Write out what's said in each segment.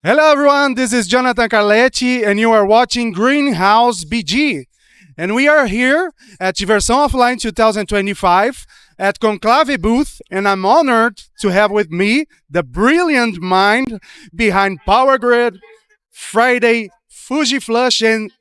Hello, everyone. This is Jonathan Carletti, and you are watching Greenhouse BG. And we are here at Diversão Offline 2025 at Conclave booth, and I'm honored to have with me the brilliant mind behind Power Grid, Friday, Fuji Flush, and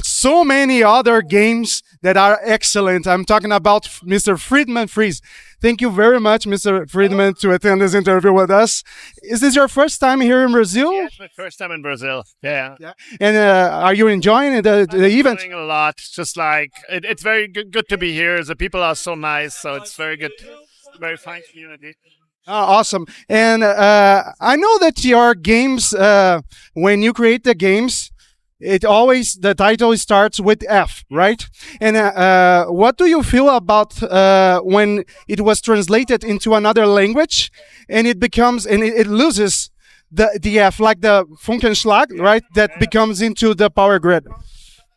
so many other games that are excellent. I'm talking about Mr. Friedemann Friese. Thank you very much, Mr. Friedemann, to attend this interview with us. Is this your first time here in Brazil? Yeah, it's my first time in Brazil. Yeah. And are you enjoying the event? Enjoying a lot. Just like it's very good to be here. The people are so nice, so it's very good, very fine community. Oh, awesome. And I know that your games, when you create the games, the title starts with F, right? And what do you feel about when it was translated into another language and it loses the F, like the Funkenschlag, right? That becomes into the Power Grid.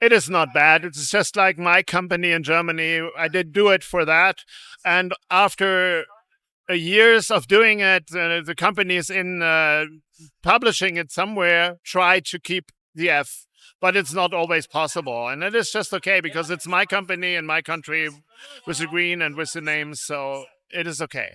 It is not bad. It's just like my company in Germany. I did do it for that, and after years of doing it, the companies in publishing it somewhere try to keep the F. But it's not always possible. And it is just okay because it's my company and my country with the green and with the names. So it is okay.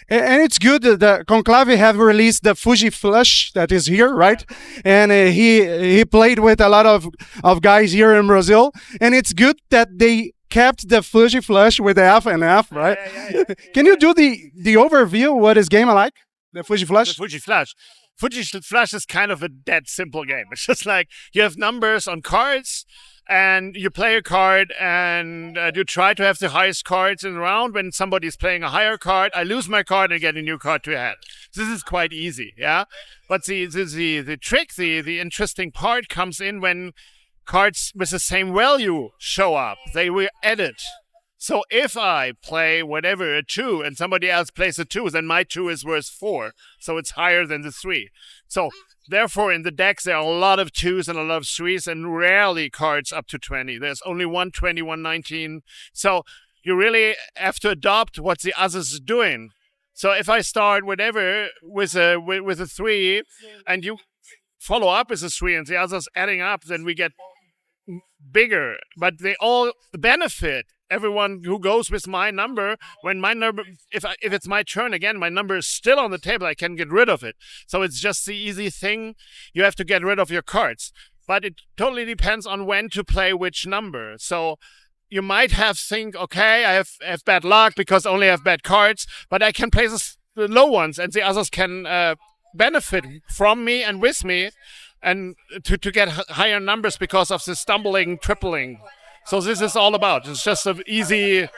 And it's good that the Conclave have released the Fuji Flush that is here, right? And he played with a lot of guys here in Brazil. And it's good that they kept the Fuji Flush with the F and F, right? Yeah. Can you do the overview? What is game like? The Fuji Flush? The Fuji Flush. Fuji Flush is kind of a dead simple game. It's just like you have numbers on cards and you play a card and you try to have the highest cards in the round. When somebody's playing a higher card, I lose my card and get a new card to add. This is quite easy, yeah? But the trick, the interesting part comes in when cards with the same value show up. They were added. So if I play whatever, a 2, and somebody else plays a 2, then my 2 is worth 4. So it's higher than the 3. So therefore, in the decks, there are a lot of 2s and a lot of 3s, and rarely cards up to 20. There's only 120, 119. So you really have to adopt what the others are doing. So if I start whatever with a 3, and you follow up with a 3, and the others adding up, then we get bigger. But they all benefit. Everyone who goes with my number, when my number, if it's my turn again, my number is still on the table, I can get rid of it. So it's just the easy thing. You have to get rid of your cards. But it totally depends on when to play which number. So you might think, okay, I have bad luck because I only have bad cards, but I can play the low ones and the others can benefit from me and with me and to get higher numbers because of the stumbling, tripling. So this is all about. It's just an easy.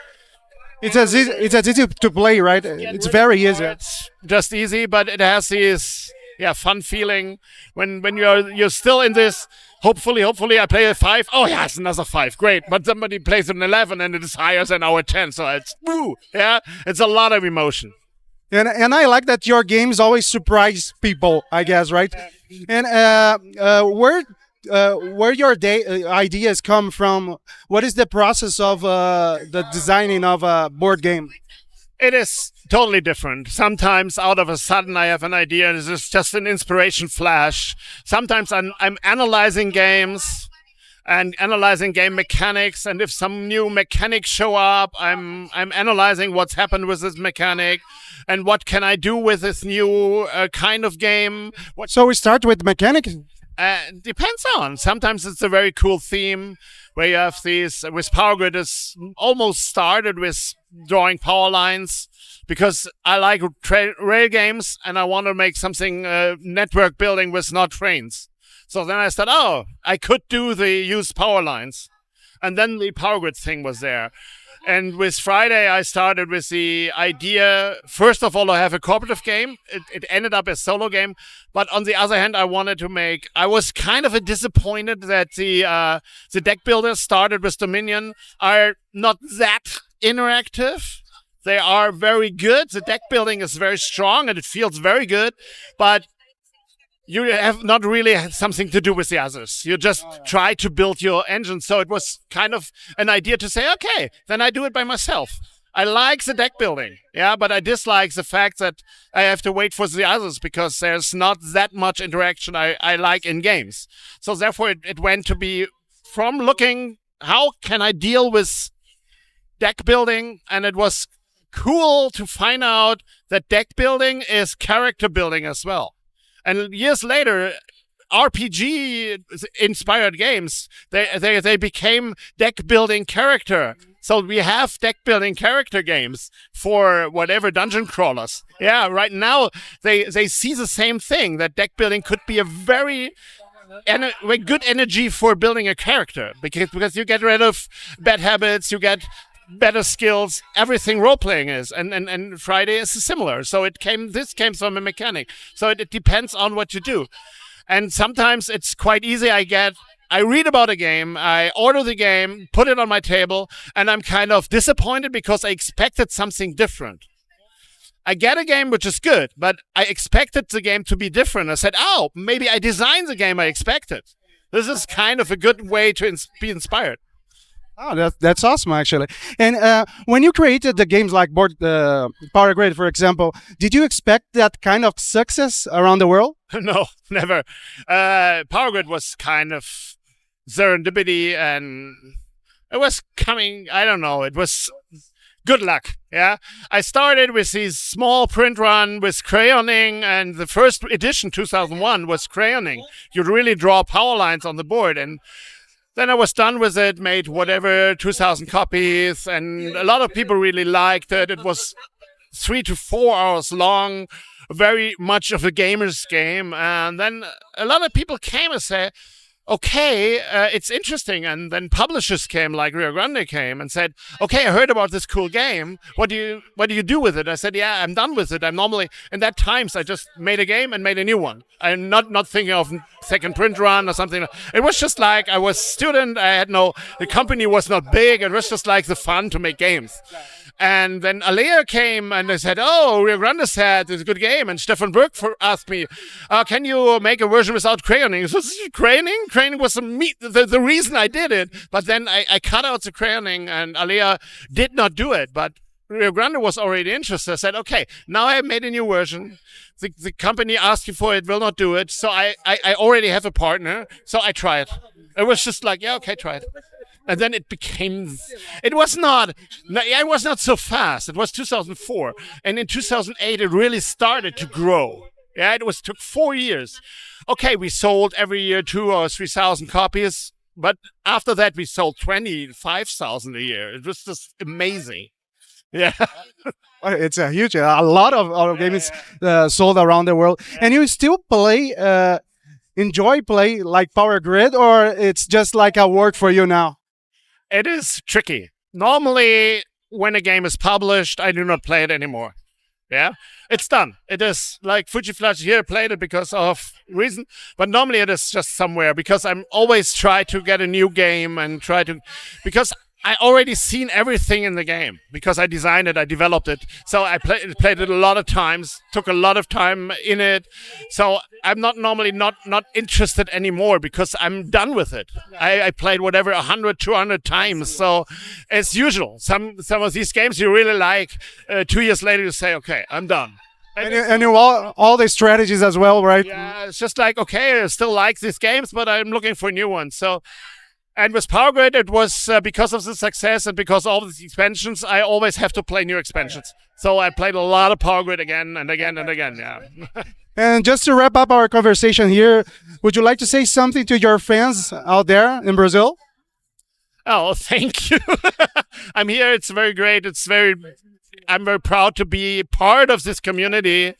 It's as easy to play, right? It's very easy. It's just easy, but it has this fun feeling when you're still in this. Hopefully, I play a 5. Oh yeah, it's another 5. Great, but somebody plays an 11 and it is higher than our 10. So it's it's a lot of emotion. And I like that your games always surprise people, I guess, right? And where your ideas come from? What is the process of the designing of a board game? It is totally different. Sometimes out of a sudden I have an idea and it's just an inspiration flash. Sometimes I'm analyzing games and analyzing game mechanics, and if some new mechanics show up, I'm analyzing what's happened with this mechanic and what can I do with this new kind of game. So we start with mechanics? Depends on. Sometimes it's a very cool theme where you have these. With Power Grid, is almost started with drawing power lines because I like rail games and I want to make something network building with not trains. So then I thought, I could use power lines, and then the Power Grid thing was there. And with Friday, I started with the idea, first of all, I have a cooperative game. It ended up as a solo game. But on the other hand, I was kind of disappointed that the deck builders started with Dominion are not that interactive. They are very good. The deck building is very strong and it feels very good. But you have not really something to do with the others. You just try to build your engine. So it was kind of an idea to say, okay, then I do it by myself. I like the deck building, yeah, but I dislike the fact that I have to wait for the others because there's not that much interaction I like in games. So therefore, it went to be from looking, how can I deal with deck building? And it was cool to find out that deck building is character building as well. And years later, RPG-inspired games, they became deck-building character. So we have deck-building character games for whatever dungeon crawlers. Yeah, right now they see the same thing, that deck-building could be a very good energy for building a character because you get rid of bad habits, you get better skills, everything role-playing is. And Friday is similar. So this came from a mechanic. So it depends on what you do. And sometimes it's quite easy. I read about a game, I order the game, put it on my table, and I'm kind of disappointed because I expected something different. I get a game which is good, but I expected the game to be different. I said, oh, maybe I designed the game I expected. This is kind of a good way to be inspired. Oh, that's awesome, actually. And when you created the games like Power Grid, for example, did you expect that kind of success around the world? No, never. Power Grid was kind of serendipity, and it was coming, I don't know, it was good luck, yeah? I started with these small print run with crayoning, and the first edition, 2001, was crayoning. You'd really draw power lines on the board, and then I was done with it, made whatever, 2,000 copies, and a lot of people really liked it. It was 3 to 4 hours long, very much of a gamer's game. And then a lot of people came and said, okay, it's interesting. And then publishers came, like Rio Grande came and said, okay, I heard about this cool game. What do you do with it? I said, yeah, I'm done with it. I'm normally, in that times, I just made a game and made a new one. I'm not thinking of second print run or something. It was just like, I was a student. The company was not big. It was just like the fun to make games. And then Alea came and they said, oh, Rio Grande said it's a good game. And Stefan Burg asked me, can you make a version without crayoning? So crayoning? Crayoning was the reason I did it. But then I cut out the crayoning and Alea did not do it. But Rio Grande was already interested. I said, okay, now I made a new version. The company asked you for it, will not do it. So I already have a partner. So I try it. It was just like, yeah, okay, try it. And then it was not so fast. It was 2004. And in 2008, it really started to grow. Yeah, took 4 years. Okay, we sold every year 2,000 or 3,000 copies. But after that, we sold 25,000 a year. It was just amazing. Yeah. It's a lot of games sold around the world. And you still enjoy play like Power Grid, or it's just like a work for you now? It is tricky. Normally, when a game is published, I do not play it anymore. Yeah, it's done. It is like Fujiflash here played it because of reason, but normally it is just somewhere because I'm always try to get a new game and because I already seen everything in the game because I designed it, I developed it. So I played it a lot of times, took a lot of time in it. So I'm not normally not interested anymore because I'm done with it. I played whatever 100, 200 times. So as usual, some of these games you really like, 2 years later you say, okay, I'm done. And you all the strategies as well, right? Yeah, it's just like, okay, I still like these games, but I'm looking for new ones. So. And with Power Grid, it was because of the success and because of all the expansions, I always have to play new expansions. So I played a lot of Power Grid again and again and again, yeah. And just to wrap up our conversation here, would you like to say something to your fans out there in Brazil? Oh, thank you. I'm here. It's very great. I'm very proud to be part of this community.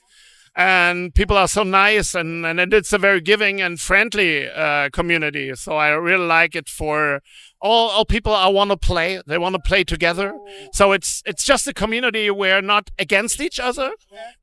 And people are so nice, and it's a very giving and friendly community. So I really like it for all people I want to play. They want to play together. So it's just a community. We're not against each other.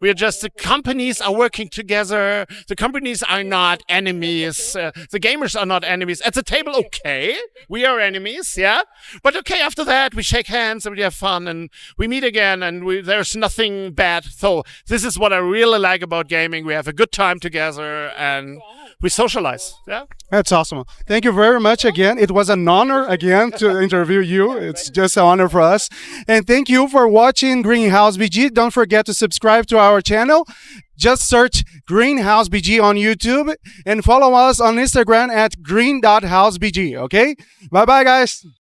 We're just the companies are working together. The companies are not enemies. The gamers are not enemies. At the table, okay, we are enemies, yeah. But okay, after that, we shake hands and we have fun and we meet again and there's nothing bad. So this is what I really like about gaming. We have a good time together and we socialize, yeah. That's awesome. Thank you very much again. It was an honor honor again to interview you. It's just an honor for us. And thank you for watching Greenhouse BG. Don't forget to subscribe to our channel. Just search Greenhouse BG on YouTube and follow us on Instagram at green.housebg. Okay? Bye-bye, guys.